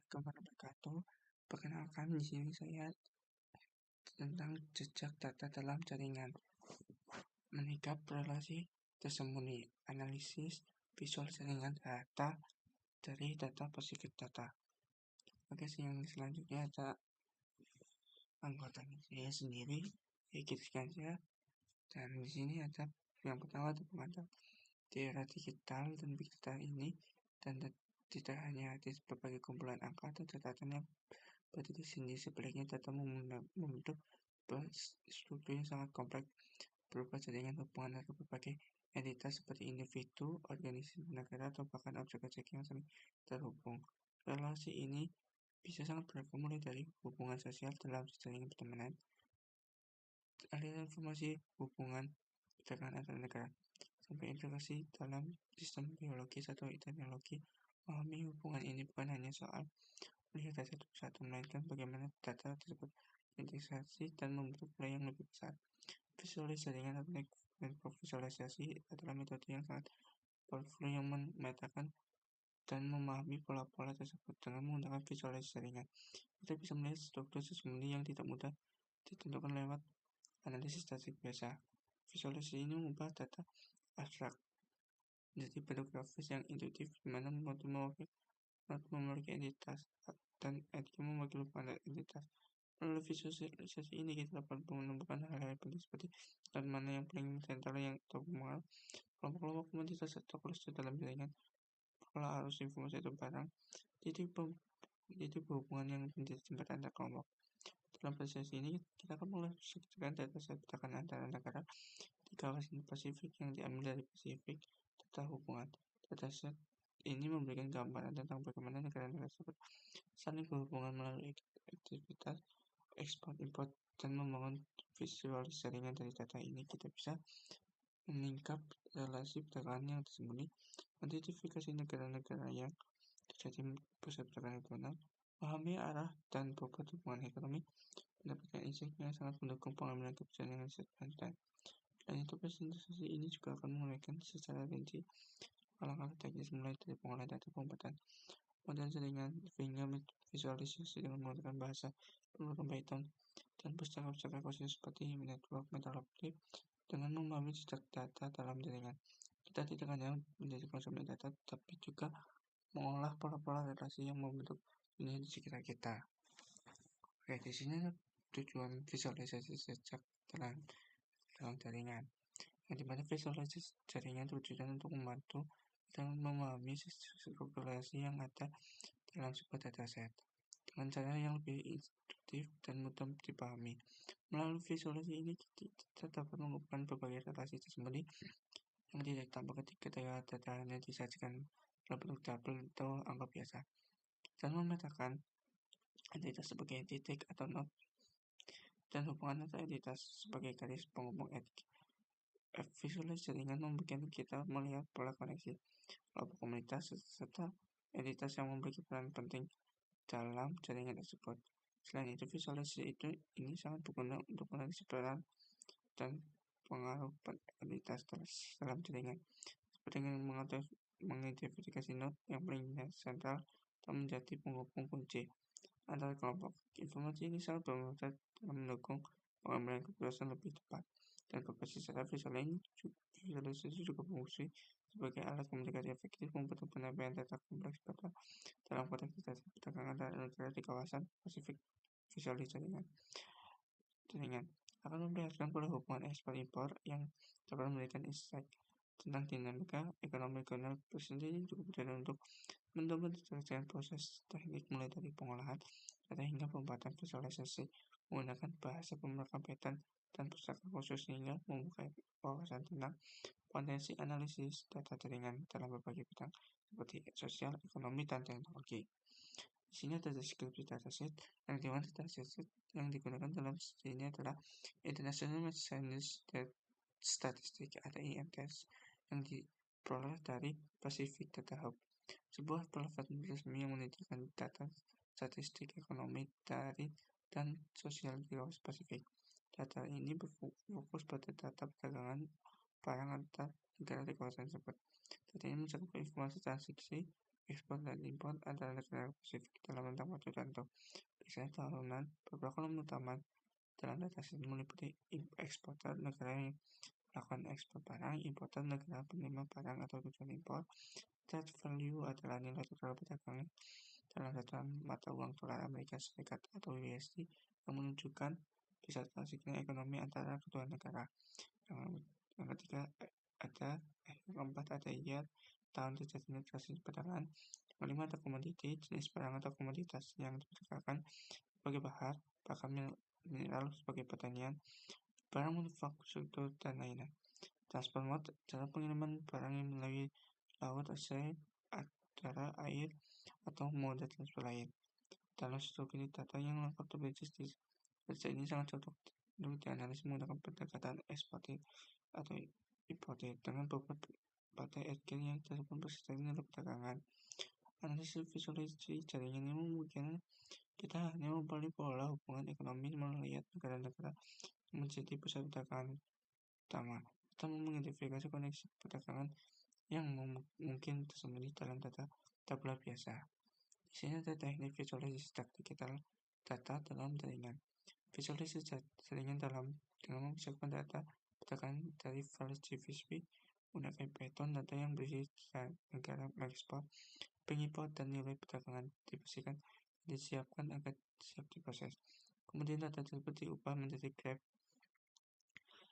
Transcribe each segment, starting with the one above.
Assalamualaikum warahmatullahi wabarakatuh. Perkenalkan, di sini saya tentang jejak data dalam jaringan. Menikap relasi tersembunyi, analisis visual jaringan data dari data positif data. Oke, yang selanjutnya ada anggota saya sendiri, saya. Dan di sini ada yang pertama ada pengantar di era digital dan big data ini, dan tidak hanya di berbagai kumpulan angka atau catatan yang berada di sini. Sebaliknya, data membentuk struktur yang sangat kompleks berupa jaringan hubungan antara berbagai entitas seperti individu, organisasi, negara, atau bahkan objek-objek yang saling terhubung. Relasi ini bisa sangat beragam, mulai dari hubungan sosial dalam jaringan pertemanan, aliran informasi, hubungan perdagangan antar negara, sampai integrasi dalam sistem biologis atau teknologi. Memahami hubungan ini bukan hanya soal melihat data satu, melainkan bagaimana data tersebut terintegrasi dan membentuk nilai yang lebih besar. Visualisasi jaringan atau network visualisasi adalah metode yang sangat powerful yang memetakan dan memahami pola-pola tersebut. Dengan menggunakan visualisasi jaringan, kita bisa melihat struktur tersembunyi yang tidak mudah ditentukan lewat analisis statistik biasa. Visualisasi ini mengubah data abstrak menjadi bentuk grafis yang intuitif, di mana memiliki entitas dan etika mewakili entitas. Melalui visualisasi ini kita dapat menemukan hal-hal penting seperti dan mana yang paling sentral yang terpengaruh, kelompok-kelompok komunitas atau kluster dalam jaringan, pola arus informasi atau barang, titik berhubungan yang menjadi jembatan antar kelompok. Dalam proses ini, kita akan mengeksekusikan dataset perdagangan antara negara di kawasan Pasifik yang diambil dari Pasifik data hubungan. Dataset ini memberikan gambaran tentang bagaimana negara-negara tersebut saling berhubungan melalui aktivitas ekspor-impor dan membangun visualisasi jaringan. Dari data ini kita bisa meningkat relasi perdagangan yang tersembunyi, mengidentifikasi negara-negara yang terjadi pusat perdagangan regional, memahami arah dan bobot hubungan ekonomi, mendapatkan insight yang sangat mendukung pengambilan keputusan yang selanjutnya. Dan itu presentasi ini juga akan menguraikan secara rinci langkah teknis mulai dari pengolahan data, pembuatan model jaringan, hingga visualisasi dengan menggunakan bahasa pemrograman Python dan pustaka-pustaka khusus seperti network metodologi. Dengan memahami jejak data dalam jaringan, kita tidak hanya menjadi konsumen data, tapi juga mengolah pola-pola relasi yang membentuk dunia di sekitar kita. Oke, di sini tujuan visualisasi jejak dalam jaringan, yang dimana visualisasi jaringan tujuan untuk membantu dan memahami struktur relasi yang ada dalam sebuah dataset dengan cara yang lebih intuitif dan mudah dipahami. Melalui visualisasi ini, kita dapat mengumpulkan berbagai relasi tersembunyi yang tidak tampak ketika datanya disajikan dalam bentuk tabel atau angka biasa, dan memetakan entitas sebagai titik atau node dan hubungan antar entitas sebagai garis penghubung etik. Visualisasi jaringan membuat kita melihat pola koneksi, kelompok komunitas, serta entitas yang memiliki peran penting dalam jaringan tersebut. Selain itu, visualisasi ini sangat berguna untuk menganalisis peran dan pengaruh entitas dalam jaringan, seperti dengan mengidentifikasi node yang paling sentral dan menjadi penghubung kunci antara kelompok. Informasi ini sangat bermanfaat dalam mendukung pengambilan keputusan lebih tepat. Dan berbasis secara visualisasi juga berfungsi sebagai alat komunikasi efektif, membantu penyampaian data kompleks dalam konteks data perdagangan antara negara di kawasan Pasifik. Visualisasi jaringan akan memperlihatkan pola hubungan ekspor-impor yang dapat memberikan insight tentang dinamika ekonomi regional. Presentasi ini cukup mudah untuk mendokumentasikan proses teknik mulai dari pengolahan data hingga pembuatan visualisasi menggunakan bahasa pemrograman Python dan pustaka khusus, sehingga membuka wawasan tentang potensi analisis data jaringan dalam berbagai bidang seperti sosial, ekonomi, dan teknologi. Di sini ada deskripsi dataset, yang dimana dataset yang digunakan dalam studi ini adalah International Mathematics Statistics atau IMS yang diperoleh dari Pacific Data Hub, sebuah platform resmi yang menyediakan data statistik ekonomi dari dan sosial di kawasan Pasifik. Data ini berfokus pada data perdagangan barang antar negara di kawasan tersebut. Data ini mencakup informasi transaksi, ekspor dan impor antara negara Pasifik dalam rentang waktu tertentu. Biasanya tahunan. Beberapa kolom utama dalam data set meliputi eksporter negara yang melakukan ekspor barang, importer negara penerima barang atau tujuan impor. Trade value adalah nilai total perdagangan dalam satu mata uang dolar Amerika Serikat atau USD yang menunjukkan bisa transaksinya ekonomi antara kedua negara. Yang ketiga yang keempat ada year, tahun terjadinya transaksi perdagangan. Yang kelima ada komoditi, jenis barang atau komoditas yang diperdagangkan sebagai bahan mineral sebagai pertanian, barang manufaktur dan lainnya. Transport mode, cara pengiriman barang yang melalui laut, udara, air, atau moda transport lain. Dalam struktur data yang lengkap terbasis di data ini sangat cocok untuk dianalisis menggunakan pendekatan eksportir atau importir dengan beberapa pada agen yang tersebut bersifat nilai perdagangan. Analisis visualisasi jaringan ini memungkinkan kita hanya memperoleh pola hubungan ekonomi melihat negara-negara menjadi pusat perdagangan utama. Kita mengidentifikasi koneksi perdagangan yang mungkin tersembunyi dalam data tabular biasa. Di sini ada teknik visualisasi digital data dalam jaringan. Visualisasi jaringan dengan memisahkan data perdagangan dari file CSV menggunakan Python. Data yang berisi negara mengekspor, pengimpor, dan nilai perdagangan dibersihkan dan disiapkan agar siap diproses. Kemudian data tersebut diubah menjadi graf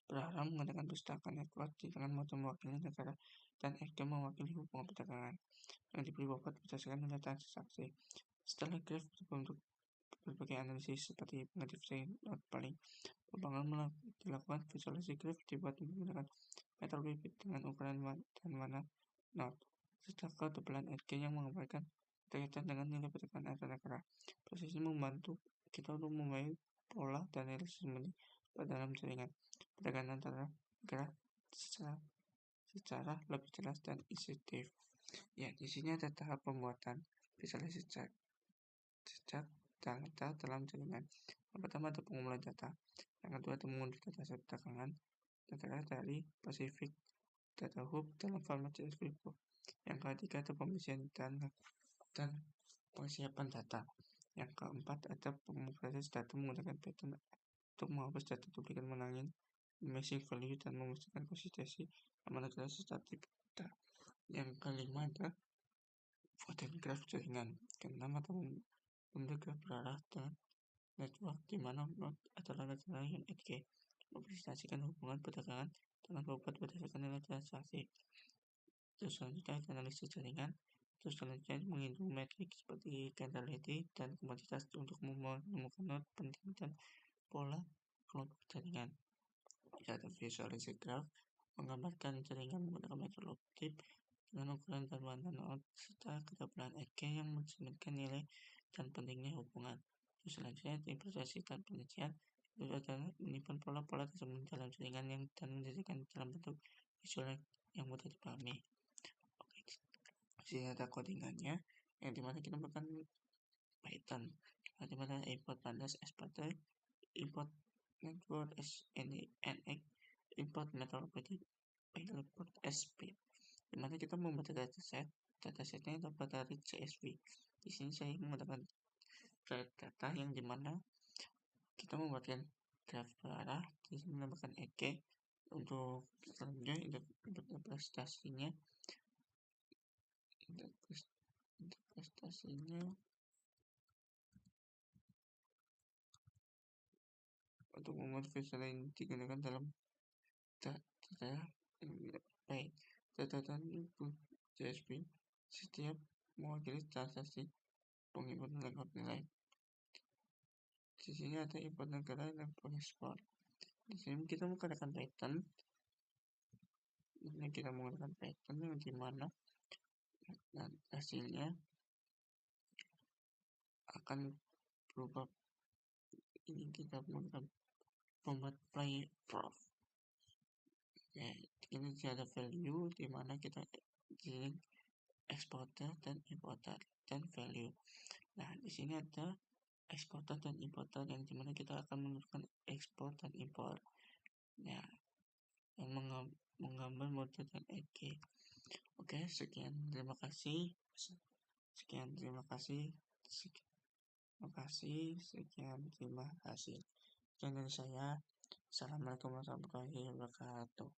berarah menggunakan pustaka network dengan model mewakili negara dan agen mewakili hubungan perdagangan yang diberi bobot berdasarkan nilai transaksi. Setelah graf berbentuk berbagai analisis seperti pengidentifikasi node paling pembangunan dilakukan. Visualisasi graf dibuat menggunakan metode dengan ukuran dan warna node serta ketebalan RG yang menggambarkan berkaitan dengan nilai perdagangan antar negara. Proses ini membantu kita untuk memahami pola dan nilai sembunyi dalam jaringan perdagangan antara negara secara lebih jelas dan intuitif. Ya, di sini ada tahap pembuatan visualisasi jejak data dalam jaringan. Yang pertama ada pengumpulan data. Yang kedua ada mengunduh data set perdagangan negara dari Pacific Data Hub dalam format CSV. Yang ketiga ada pembersihan dan persiapan data. Yang keempat ada pemrosesan data menggunakan Python untuk menghapus data duplikat menangin missing value dan memastikan konsistensi manipulasi statik data. Yang kelima ada voting graph jaringan. Keenam ada membentuk graf berarah dan network di mana node adalah negara yang EDG mempresentasikan hubungan perdagangan dengan bobot berdasarkan nilai transaksi. Terus selanjutnya analisis jaringan. Terus selanjutnya menghitung metrik seperti candidate dan komoditas untuk menemukan node penting dan pola kelompok jaringan. Data visualisasi graph menggambarkan jaringan menggunakan metode tip dengan ukuran dan warna node serta ketebalan EG yang mencerminkan nilai dan pentingnya hubungan. Terus selanjutnya interpretasi dan penelitian itu adalah menyimpan pola-pola tersembunyi dalam jaringan yang dan menjadikan dalam bentuk visual yang mudah dipahami. Oke, di sini ada codingannya yang dimana kita menggunakan Python, dimana import pandas exporter, import network NX, import methodology, import SP. Dimana kita membuat datasetnya dapat dari CSV. Di sini saya menggunakan data yang dimana kita membuatkan graf berarah. Di sini menambahkan EG untuk selanjutnya interpretasinya untuk membuat visual yang digunakan dalam data dan CSV setiap mewakili transaksi pengimpor lengkap nilai. Di sini ada import negara dan pengekspor. Di sini kita menggunakan Python. Ini kita menggunakan Python yang dimana dan hasilnya akan berubah. Ini kita menggunakan format play prof. Oke, ini ada value dimana kita di eksporter dan importer dan value. Nah, di sini ada eksporter dan importer yang dimana kita akan menentukan ekspor dan impor. Ya, yang menggambar mode dan EG. Oke, sekian. Terima kasih. Sekian, terima kasih. Sekian, terima kasih. Sekian dari saya. Assalamualaikum warahmatullahi wabarakatuh.